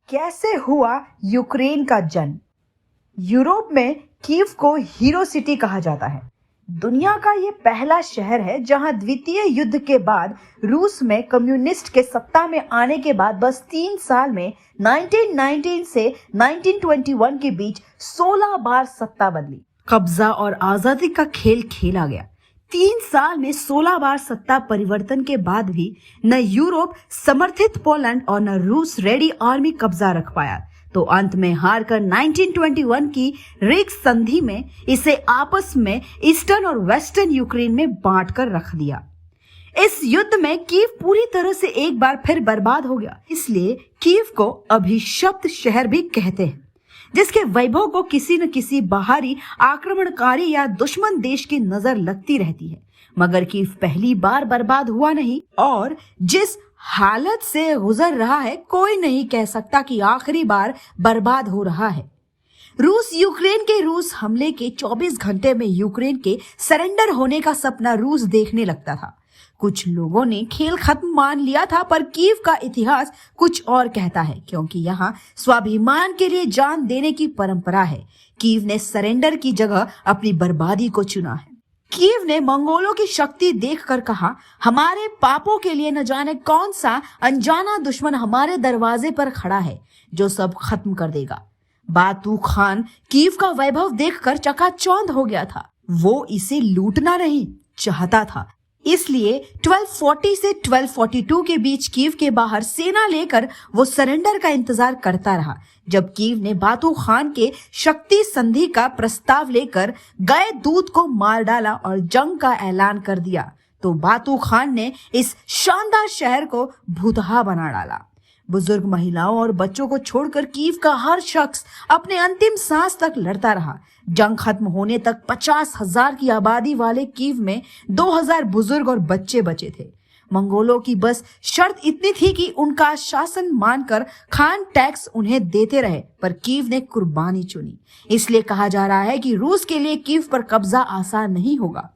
कैसे हुआ यूक्रेन का जन्म? यूरोप में कीव को हीरो सिटी कहा जाता है। दुनिया का ये पहला शहर है जहां द्वितीय युद्ध के बाद रूस में कम्युनिस्ट के सत्ता में आने के बाद बस 3 साल में 1919 से 1921 के बीच 16 बार सत्ता बदली। कब्जा और आजादी का खेल खेला गया। 3 साल में 16 बार सत्ता परिवर्तन के बाद भी न यूरोप समर्थित पोलैंड और न रूस रेडी आर्मी कब्जा रख पाया, तो अंत में हार कर 1921 की रिग संधि में इसे आपस में ईस्टर्न और वेस्टर्न यूक्रेन में बांट कर रख दिया। इस युद्ध में कीव पूरी तरह से एक बार फिर बर्बाद हो गया, इसलिए कीव को अभिशप्त शहर भी कहते हैं, जिसके वैभव को किसी न किसी बाहरी आक्रमणकारी या दुश्मन देश की नजर लगती रहती है। मगर कीव पहली बार बर्बाद हुआ नहीं और जिस हालत से गुजर रहा है कोई नहीं कह सकता कि आखिरी बार बर्बाद हो रहा है। रूस हमले के 24 घंटे में यूक्रेन के सरेंडर होने का सपना रूस देखने लगता था। कुछ लोगों ने खेल खत्म मान लिया था, पर कीव का इतिहास कुछ और कहता है, क्योंकि यहाँ स्वाभिमान के लिए जान देने की परंपरा है। कीव ने सरेंडर की जगह अपनी बर्बादी को चुना है। कीव ने मंगोलों की शक्ति देखकर कहा, हमारे पापों के लिए न जाने कौन सा अनजाना दुश्मन हमारे दरवाजे पर खड़ा है जो सब खत्म कर देगा। बातू खान कीव का वैभव देखकर चकाचौंध हो गया था। वो इसे लूटना नहीं चाहता था, इसलिए 1240 से 1242 के बीच कीव के बाहर सेना लेकर वो सरेंडर का इंतजार करता रहा। जब कीव ने बातू खान के शक्ति संधि का प्रस्ताव लेकर गए दूत को मार डाला और जंग का ऐलान कर दिया, तो बातू खान ने इस शानदार शहर को भूतहा बना डाला। बुजुर्ग महिलाओं और बच्चों को छोड़कर कीव का हर शख्स अपने अंतिम सांस तक लड़ता रहा। जंग खत्म होने तक 50,000 की आबादी वाले कीव में 2,000 बुजुर्ग और बच्चे बचे थे। मंगोलों की बस शर्त इतनी थी कि उनका शासन मानकर खान टैक्स उन्हें देते रहे, पर कीव ने कुर्बानी चुनी। इसलिए कहा जा रहा है कि रूस के लिए कीव पर कब्जा आसान नहीं होगा।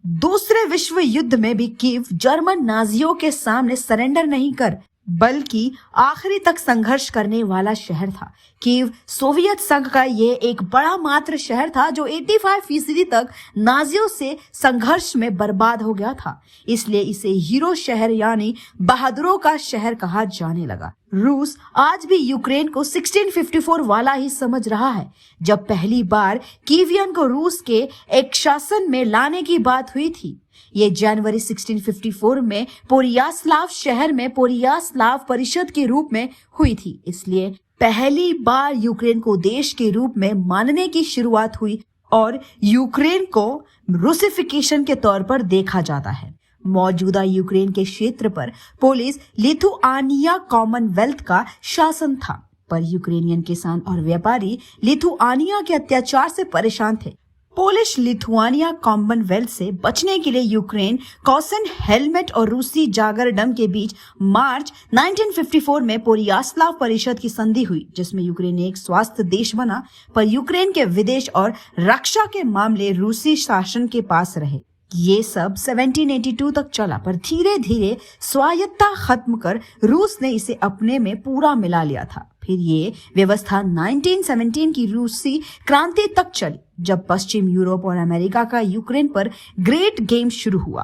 दूसरे विश्व युद्ध में भी कीव जर्मन नाजियों के सामने सरेंडर नहीं कर बल्कि आखिरी तक संघर्ष करने वाला शहर था। कीव सोवियत संघ का ये एक बड़ा मात्र शहर था जो 85% तक नाजियों से संघर्ष में बर्बाद हो गया था, इसलिए इसे हीरो शहर यानी बहादुरों का शहर कहा जाने लगा। रूस आज भी यूक्रेन को 1654 वाला ही समझ रहा है, जब पहली बार कीवियन को रूस के एक शासन में लाने की बात हुई थी। ये जनवरी 1654 में पोरियास्लाव शहर में पोरियास्लाव परिषद के रूप में हुई थी, इसलिए पहली बार यूक्रेन को देश के रूप में मानने की शुरुआत हुई और यूक्रेन को रूसिफिकेशन के तौर पर देखा जाता है। मौजूदा यूक्रेन के क्षेत्र पर पोलिश लिथुआनिया कॉमनवेल्थ का शासन था, पर यूक्रेनियन किसान और व्यापारी लिथुआनिया के अत्याचार से परेशान थे। पोलिश लिथुआनिया कॉमनवेल्थ से बचने के लिए यूक्रेन कॉसन हेलमेट और रूसी जागरडम के बीच मार्च 1954 में पोरियास्लाव परिषद की संधि हुई, जिसमें यूक्रेन एक स्वायत्त देश बना, पर यूक्रेन के विदेश और रक्षा के मामले रूसी शासन के पास रहे। ये सब 1782 तक चला, पर धीरे धीरे स्वायत्तता खत्म कर रूस ने इसे अपने में पूरा मिला लिया था। फिर ये व्यवस्था 1917 की रूसी क्रांति तक चली, जब पश्चिम यूरोप और अमेरिका का यूक्रेन पर ग्रेट गेम शुरू हुआ।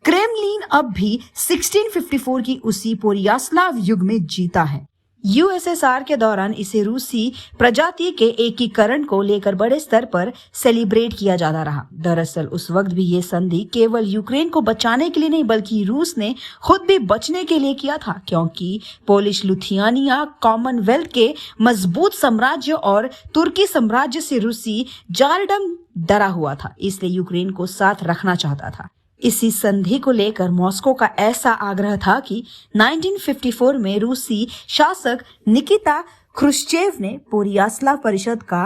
क्रेमलिन अब भी 1654 की उसी पोरियास्लाव युग में जीता है। यूएसएसआर के दौरान इसे रूसी प्रजाति के एकीकरण को लेकर बड़े स्तर पर सेलिब्रेट किया जाता रहा। दरअसल उस वक्त भी ये संधि केवल यूक्रेन को बचाने के लिए नहीं, बल्कि रूस ने खुद भी बचने के लिए किया था, क्योंकि पोलिश लिथुआनिया कॉमनवेल्थ के मजबूत साम्राज्य और तुर्की साम्राज्य से रूसी जारडम डरा हुआ था, इसलिए यूक्रेन को साथ रखना चाहता था। इसी संधि को लेकर मॉस्को का ऐसा आग्रह था कि 1954 में रूसी शासक निकिता क्रुश्चेव ने पोरियास्लाव परिषद का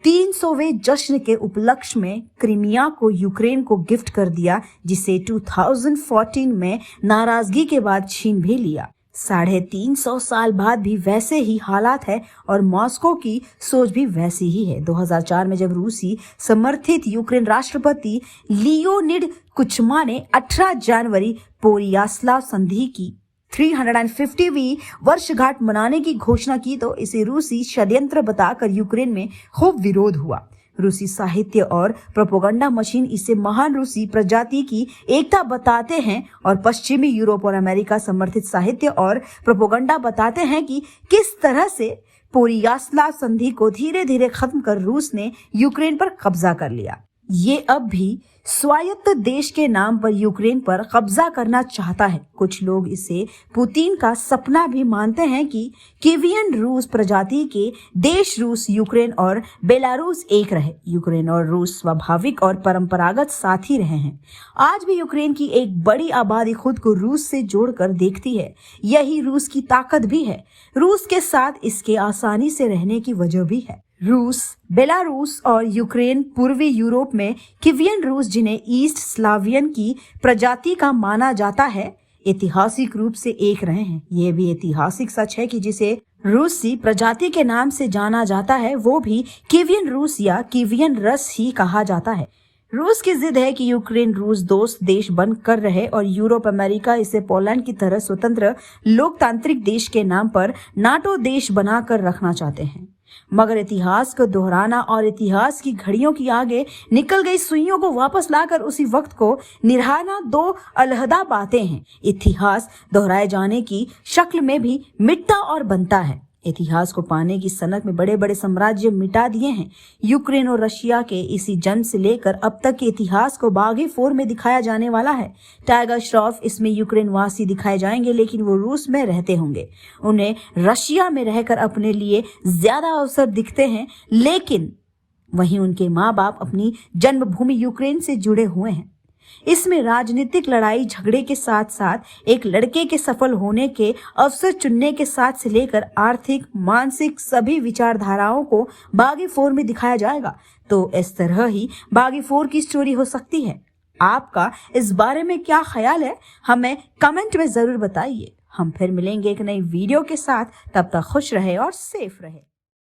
300वें जश्न के उपलक्ष्य में क्रीमिया को यूक्रेन को गिफ्ट कर दिया, जिसे 2014 में नाराजगी के बाद छीन भी लिया। 350 साल बाद भी वैसे ही हालात है और मॉस्को की सोच भी वैसी ही है। 2004 में जब रूसी समर्थित यूक्रेन राष्ट्रपति लियोनिड कुचमा ने 18 जनवरी पोरियास्लाव संधि की 350वीं वर्षगांठ मनाने की घोषणा की तो इसे रूसी षड्यंत्र बताकर यूक्रेन में खूब विरोध हुआ। रूसी साहित्य और प्रोपेगेंडा मशीन इसे महान रूसी प्रजाति की एकता बताते हैं और पश्चिमी यूरोप और अमेरिका समर्थित साहित्य और प्रोपेगेंडा बताते हैं कि किस तरह से पूरी यास्लाव संधि को धीरे धीरे खत्म कर रूस ने यूक्रेन पर कब्जा कर लिया। ये अब भी स्वायत्त देश के नाम पर यूक्रेन पर कब्जा करना चाहता है। कुछ लोग इसे पुतिन का सपना भी मानते हैं कि कीवियन रूस प्रजाति के देश रूस, यूक्रेन और बेलारूस एक रहे। यूक्रेन और रूस स्वाभाविक और परंपरागत साथी रहे हैं। आज भी यूक्रेन की एक बड़ी आबादी खुद को रूस से जोड़कर देखती है। यही रूस की ताकत भी है। रूस के साथ इसके आसानी से रहने की वजह भी है। रूस, बेलारूस और यूक्रेन पूर्वी यूरोप में कीवियन रूस, जिन्हें ईस्ट स्लावियन की प्रजाति का माना जाता है, ऐतिहासिक रूप से एक रहे हैं। यह भी ऐतिहासिक सच है कि जिसे रूसी प्रजाति के नाम से जाना जाता है वो भी कीवियन रूस या कीवियन रस ही कहा जाता है। रूस की जिद है कि यूक्रेन रूस दोस्त देश बन कर रहे और यूरोप, अमेरिका इसे पोलैंड की तरह स्वतंत्र लोकतांत्रिक देश के नाम पर नाटो देश बनाकर रखना चाहते हैं। मगर इतिहास को दोहराना और इतिहास की घड़ियों की आगे निकल गई सुइयों को वापस लाकर उसी वक्त को निराना दो अलहदा बातें हैं। इतिहास दोहराए जाने की शक्ल में भी मिटता और बनता है। इतिहास को पाने की सनक में बड़े बड़े साम्राज्य मिटा दिए हैं। यूक्रेन और रशिया के इसी जन्म से लेकर अब तक के इतिहास को बागी फोर में दिखाया जाने वाला है। टाइगर श्रॉफ इसमें यूक्रेन वासी दिखाए जाएंगे, लेकिन वो रूस में रहते होंगे। उन्हें रशिया में रहकर अपने लिए ज्यादा अवसर दिखते हैं, लेकिन वहीं उनके माँ बाप अपनी जन्मभूमि यूक्रेन से जुड़े हुए हैं। इसमें राजनीतिक लड़ाई झगड़े के साथ साथ एक लड़के के सफल होने के अवसर चुनने के साथ से लेकर आर्थिक, मानसिक सभी विचारधाराओं को बागी फोर में दिखाया जाएगा। तो इस तरह ही बागी फोर की स्टोरी हो सकती है। आपका इस बारे में क्या ख्याल है, हमें कमेंट में जरूर बताइए। हम फिर मिलेंगे एक नई वीडियो के साथ। तब तक खुश रहे और सेफ रहे।